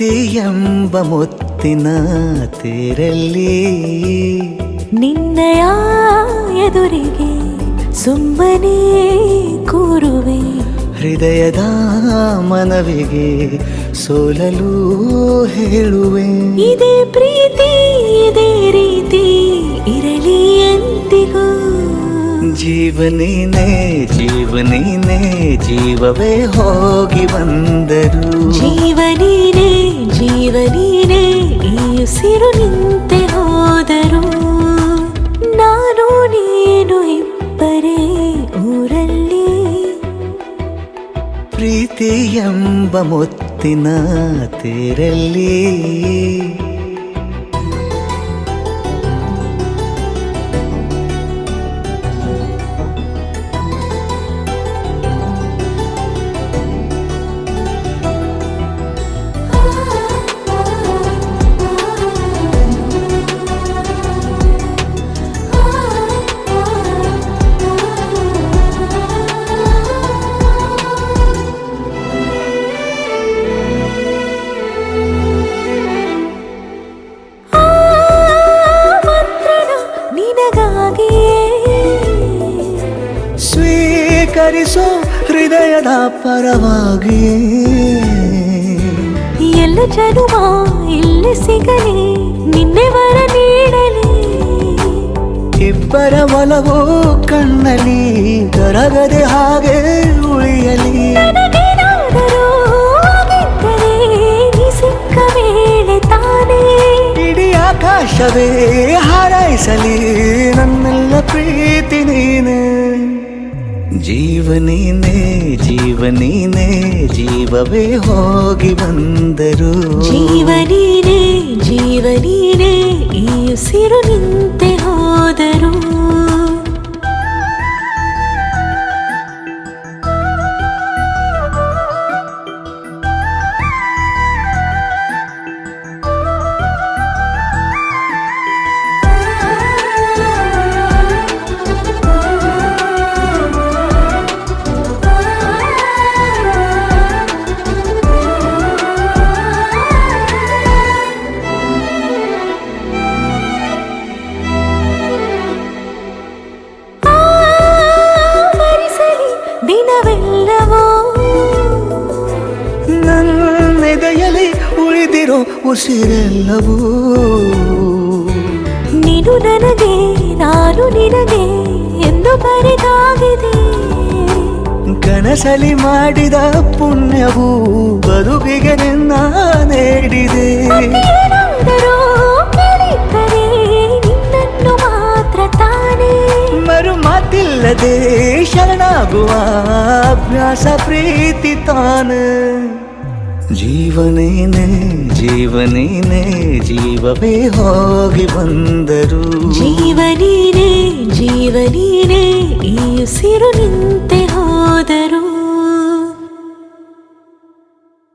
ಪ್ರೀತಿ ಎಂಬ ಮುತ್ತಿನ ತೇರಲ್ಲಿ ನಿನ್ನಯ ಎದುರಿಗೆ ಸುಮ್ಮನೆ ಕೂರುವೆ. ಹೃದಯದ ಮನವಿಗೆ ಸೋಲಲು ಹೇಳುವೆ. ಇದೇ ಪ್ರೀತಿ ಇದೇ ರೀತಿ ಇರಲಿ ಎಂದಿಗೂ. ಜೀವನೇನೆ ಜೀವನೇನೆ ಜೀವವೇ ಹೋಗಿ ಬಂದರು. ಜೀವನೀನೇ ಜೀವನೀನೇ ಈ ಉಸಿರು ನಿಂತೆ ಹೋದರು. ನಾನು ನೀನು ಇಬ್ಬರೇ ಊರಲ್ಲಿ. ಪ್ರೀತಿ ಎಂಬ ಮುತ್ತಿನ ತೇರಲ್ಲಿ ಸ್ವೀಕರಿಸೋ ಹೃದಯದ ಪರವಾಗಿ. ಎಲ್ಲ ಜನುಮ ಇಲ್ಲಿ ಸಿಗಲಿ ನಿನ್ನೆ ವರ ನೀಡಲಿ. ಇಬ್ಬರ ಒಲವು ಕಣ್ಣಲ್ಲಿ ಕರಗದೆ ಹಾಗೆ ಉಳಿಯಲಿ. ಸಿಕ್ಕ ವೇಳೆ ತಾನೇ ಇಡೀ ಆಕಾಶವೇ ಹಾರೈಸಲಿ ನನ್ನೆಲ್ಲ ಪ್ರೀತಿ ನೀನೆ. ಜೀವನೀನೇ ಜೀವನೀನೇ ಜೀವವೇ ಹೋಗಿ ಬಂದರು. ಜೀವನೀನೇ ಜೀವನೀನೇ ಈ ಉಸಿರು ನಿಂತೆ ಹೋದರು. ದಿನವೆಲ್ಲವೋ ನನ್ನೆದೆಯಲ್ಲಿ ಉಳಿದಿರೋ ಉಸಿರೆಲ್ಲವೂ ನೀನು ನನಗೆ ನಾನು ನಿನಗೆ ಎಂದು ಬರೆದಾಗಿದೆ. ಕನಸಲಿ ಮಾಡಿದ ಪುಣ್ಯವು ಬದುಕಿಗೆ ನಿನ್ನ ನೀಡಿದೆ. ನಿನ್ನನ್ನು ಮಾತ್ರ ತಾನೇ ಮರು ಮಾತಿಲ್ಲದೆ ಶರಣಾಗುವ ಅಭ್ಯಾಸ ಪ್ರೀತಿ ತಾನೆ. ಜೀವನೇನೆ ಜೀವನೇನೆ ಜೀವವೇ ಹೋಗಿ ಬಂದರು. ಜೀವನೀನೇ ಜೀವನೀನೇ ಈ ಉಸಿರು ನಿಂತೆ ಹೋದರು.